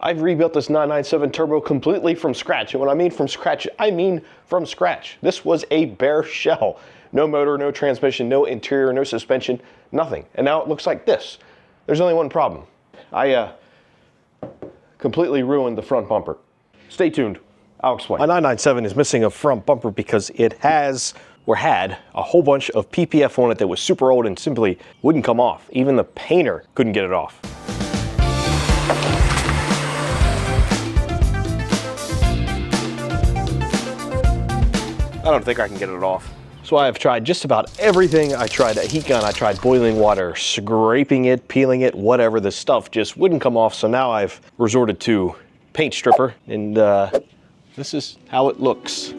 I've rebuilt this 997 turbo completely from scratch. And when I mean from scratch, I mean from scratch. This was a bare shell. No motor, no transmission, no interior, no suspension, nothing. And now it looks like this. There's only one problem. I completely ruined the front bumper. Stay tuned. I'll explain. My 997 is missing a front bumper because it has, or had, a whole bunch of PPF on it that was super old and simply wouldn't come off. Even the painter couldn't get it off. I don't think I can get it off. So I've tried just about everything. I tried a heat gun, I tried boiling water, scraping it, peeling it, whatever. The stuff just wouldn't come off. So now I've resorted to paint stripper, and this is how it looks.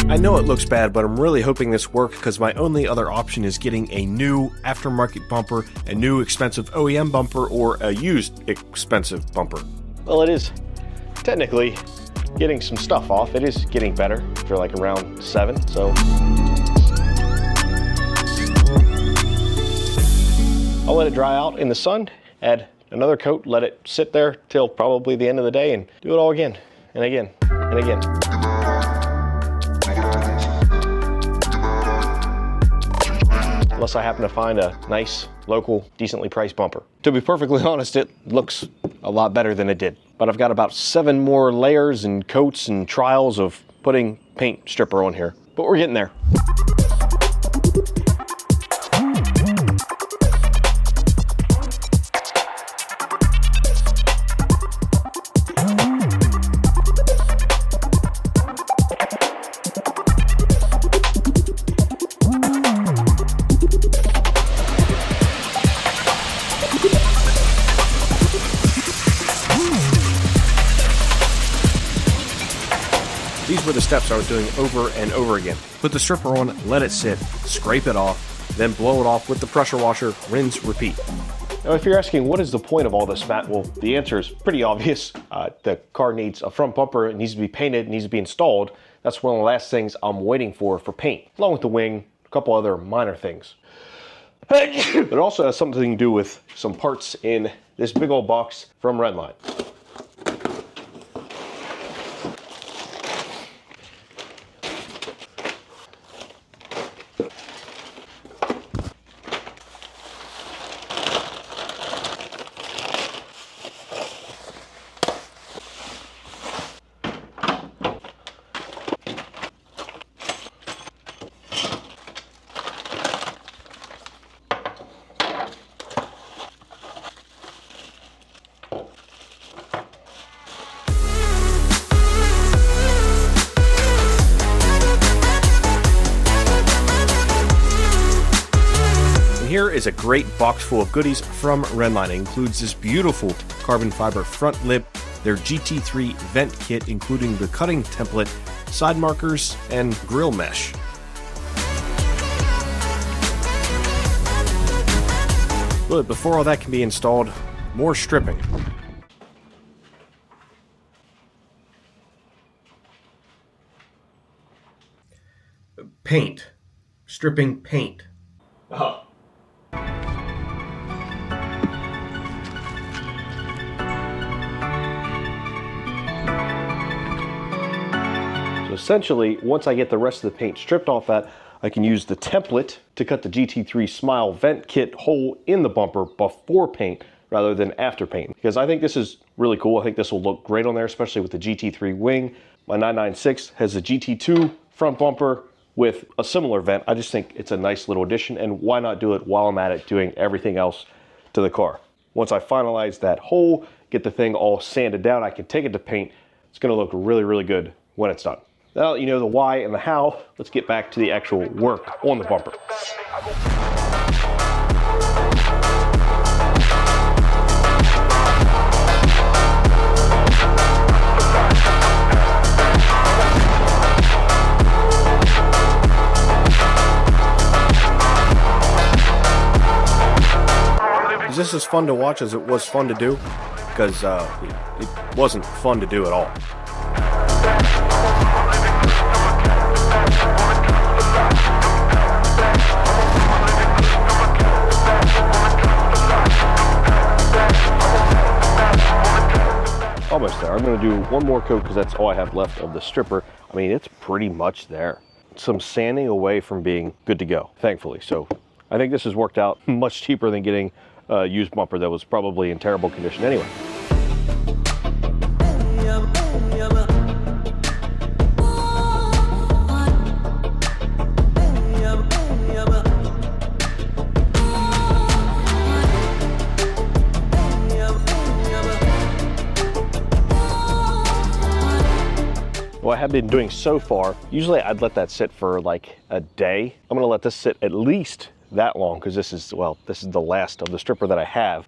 I know it looks bad, but I'm really hoping this works because my only other option is getting a new aftermarket bumper, a new expensive OEM bumper, or a used expensive bumper. Well, it is technically getting some stuff off. It is getting better for like around 7, so. I'll let it dry out in the sun, add another coat, let it sit there till probably the end of the day, and do it all again, and again, and again. Unless I happen to find a nice, local, decently priced bumper. To be perfectly honest, it looks a lot better than it did. But I've got about 7 more layers and coats and trials of putting paint stripper on here. But we're getting there. These were the steps I was doing over and over again. Put the stripper on, let it sit, scrape it off, then blow it off with the pressure washer, rinse, repeat. Now, if you're asking what is the point of all this, Matt, well, the answer is pretty obvious. The car needs a front bumper, it needs to be painted, it needs to be installed. That's one of the last things I'm waiting for paint, along with the wing, a couple other minor things. But it also has something to do with some parts in this big old box from Rennline. Here is a great box full of goodies from Rennline. It includes this beautiful carbon fiber front lip, their GT3 vent kit, including the cutting template, side markers, and grill mesh. But before all that can be installed, more stripping. Paint. Stripping paint. Oh. Essentially, once I get the rest of the paint stripped off that, I can use the template to cut the GT3 Smile vent kit hole in the bumper before paint rather than after paint. Because I think this is really cool. I think this will look great on there, especially with the GT3 wing. My 996 has a GT2 front bumper with a similar vent. I just think it's a nice little addition, and why not do it while I'm at it doing everything else to the car. Once I finalize that hole, get the thing all sanded down, I can take it to paint. It's gonna look really, really good when it's done. Now that you know the why and the how, let's get back to the actual work on the bumper. Is this as fun to watch as it was fun to do? Because it wasn't fun to do at all. I'm gonna do one more coat because that's all I have left of the stripper. I mean, it's pretty much there. Some sanding away from being good to go, thankfully. So I think this has worked out much cheaper than getting a used bumper that was probably in terrible condition anyway. What I have been doing so far, usually I'd let that sit for like a day. I'm gonna let this sit at least that long because this is, well, this is the last of the stripper that I have.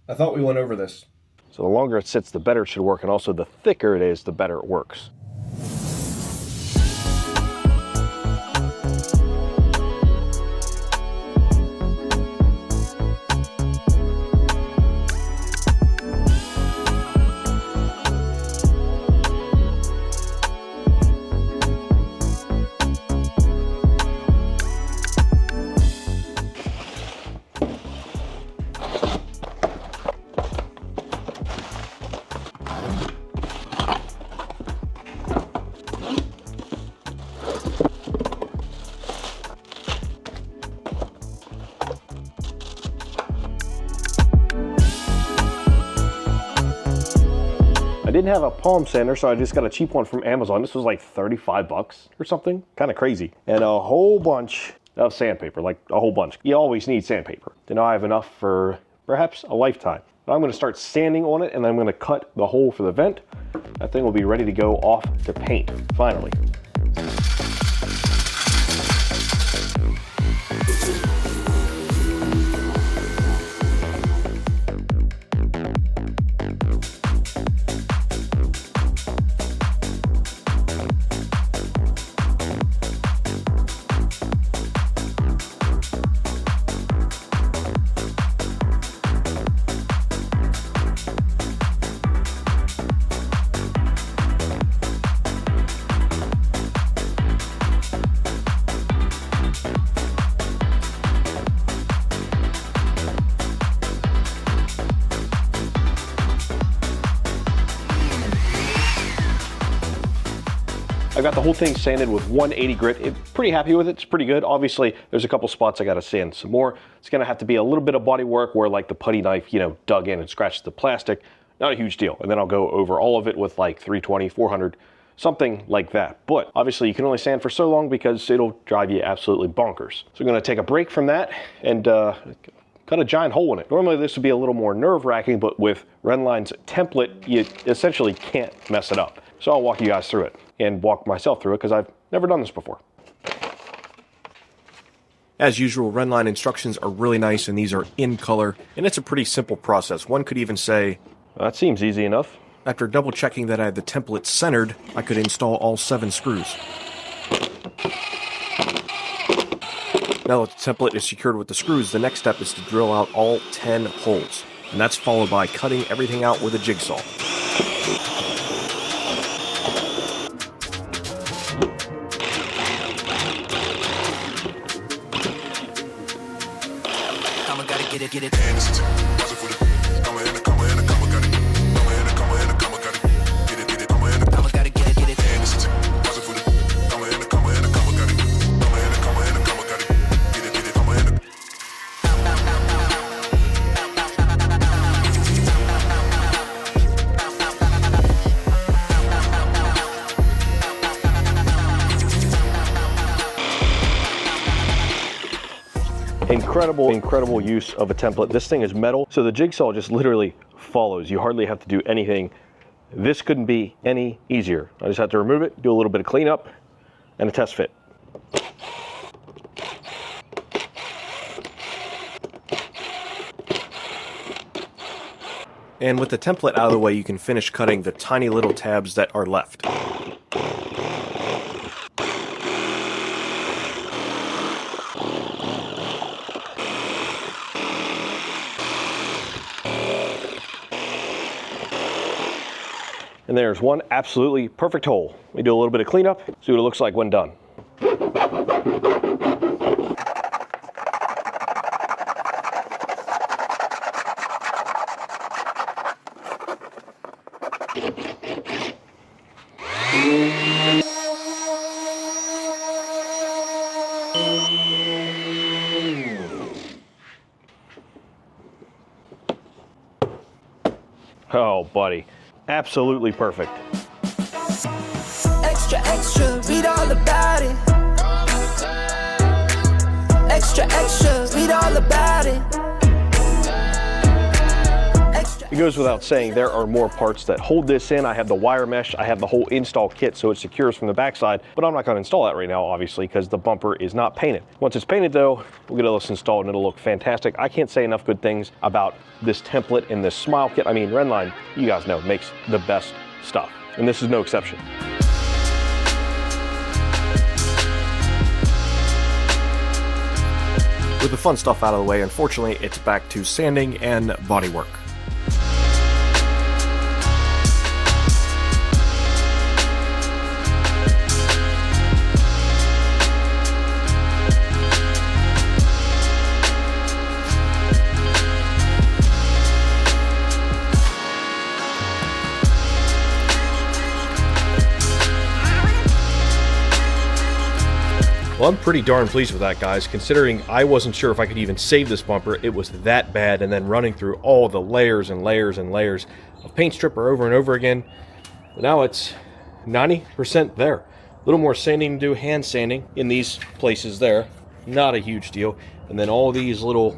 I thought we went over this. So the longer it sits, the better it should work, and also the thicker it is, the better it works. I didn't have a palm sander, so I just got a cheap one from Amazon. This was like 35 bucks or something, kind of crazy. And a whole bunch of sandpaper, like a whole bunch. You always need sandpaper. Then I have enough for perhaps a lifetime. But I'm gonna start sanding on it, and I'm gonna cut the hole for the vent. That thing will be ready to go off to paint, finally. I got the whole thing sanded with 180 grit. Pretty happy with it, it's pretty good. Obviously, there's a couple spots I gotta sand some more. It's gonna have to be a little bit of body work where like the putty knife, you know, dug in and scratched the plastic. Not a huge deal. And then I'll go over all of it with like 320, 400, something like that. But obviously you can only sand for so long because it'll drive you absolutely bonkers. So I'm gonna take a break from that and cut a giant hole in it. Normally this would be a little more nerve-wracking, but with Rennline's template, you essentially can't mess it up. So I'll walk you guys through it and walk myself through it because I've never done this before. As usual, Rennline instructions are really nice, and these are in color, and it's a pretty simple process. One could even say, that seems easy enough. After double checking that I had the template centered, I could install all 7 screws. Now that the template is secured with the screws, the next step is to drill out all 10 holes, and that's followed by cutting everything out with a jigsaw. Get it. Incredible use of a template. This thing is metal, so the jigsaw just literally follows. You hardly have to do anything. This couldn't be any easier. I just had to remove it, do a little bit of cleanup, and a test fit. And with the template out of the way, you can finish cutting the tiny little tabs that are left. And there's one absolutely perfect hole. We do a little bit of cleanup, see what it looks like when done. Oh, buddy, absolutely perfect. Extra, extra, read all about it. Extra, extra, read all about it. It goes without saying, there are more parts that hold this in. I have the wire mesh, I have the whole install kit so it secures from the backside, but I'm not going to install that right now, obviously, because the bumper is not painted. Once it's painted though, we'll get this installed and it'll look fantastic. I can't say enough good things about this template and this smile kit. I mean, Rennline, you guys know, makes the best stuff, and this is no exception. With the fun stuff out of the way, unfortunately, it's back to sanding and bodywork. Well, I'm pretty darn pleased with that, guys, considering I wasn't sure if I could even save this bumper. It was that bad, and then running through all the layers and layers and layers of paint stripper over and over again. But now it's 90% there. A little more sanding to do, hand sanding in these places there. Not a huge deal. And then all these little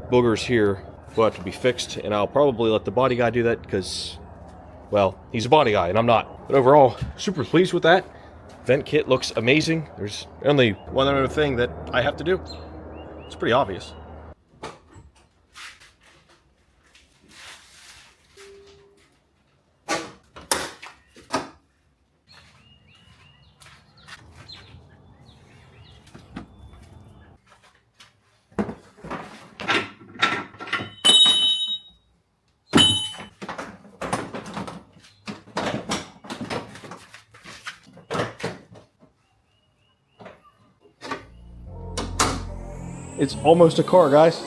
boogers here will have to be fixed, and I'll probably let the body guy do that because, well, he's a body guy and I'm not. But overall, super pleased with that. Vent kit looks amazing. There's only one other thing that I have to do. It's pretty obvious. It's almost a car, guys.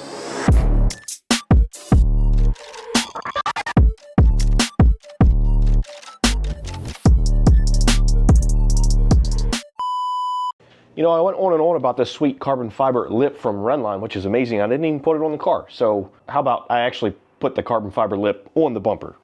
You know, I went on and on about this sweet carbon fiber lip from Rennline, which is amazing. I didn't even put it on the car. So how about I actually put the carbon fiber lip on the bumper?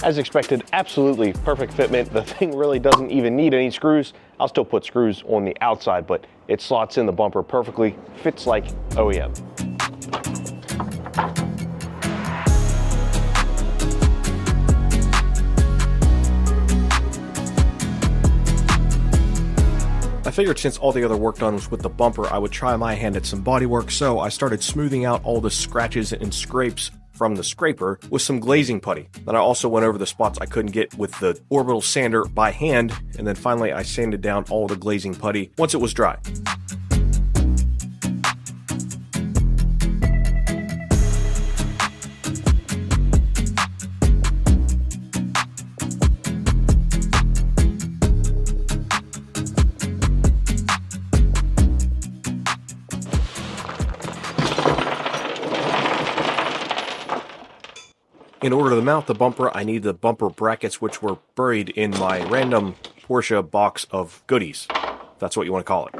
As expected, absolutely perfect fitment. The thing really doesn't even need any screws. I'll still put screws on the outside, but it slots in the bumper perfectly, fits like OEM. I figured since all the other work done was with the bumper, I would try my hand at some bodywork, so I started smoothing out all the scratches and scrapes from the scraper with some glazing putty. Then I also went over the spots I couldn't get with the orbital sander by hand, and then finally I sanded down all the glazing putty once it was dry. In order to mount the bumper, I need the bumper brackets, which were buried in my random Porsche box of goodies, if that's what you want to call it.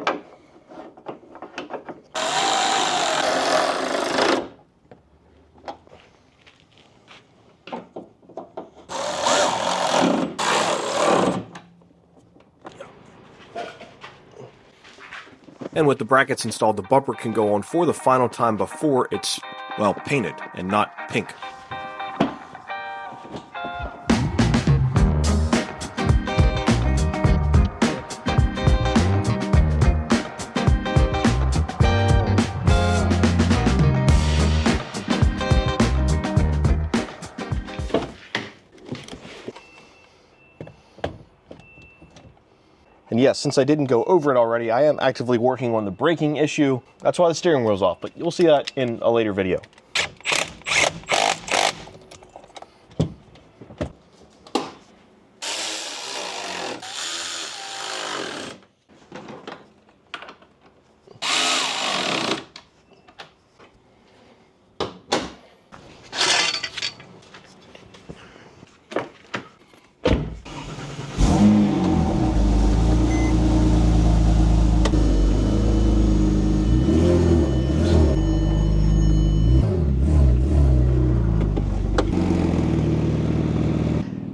And with the brackets installed, the bumper can go on for the final time before it's, well, painted and not pink. And yes, since I didn't go over it already, I am actively working on the braking issue. That's why the steering wheel's off, but you'll see that in a later video.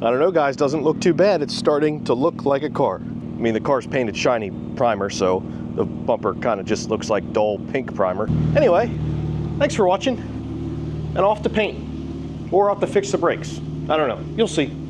I don't know, guys, doesn't look too bad. It's starting to look like a car. I mean, the car's painted shiny primer, so the bumper kind of just looks like dull pink primer. Anyway, thanks for watching, and off to paint, or off to fix the brakes. I don't know, you'll see.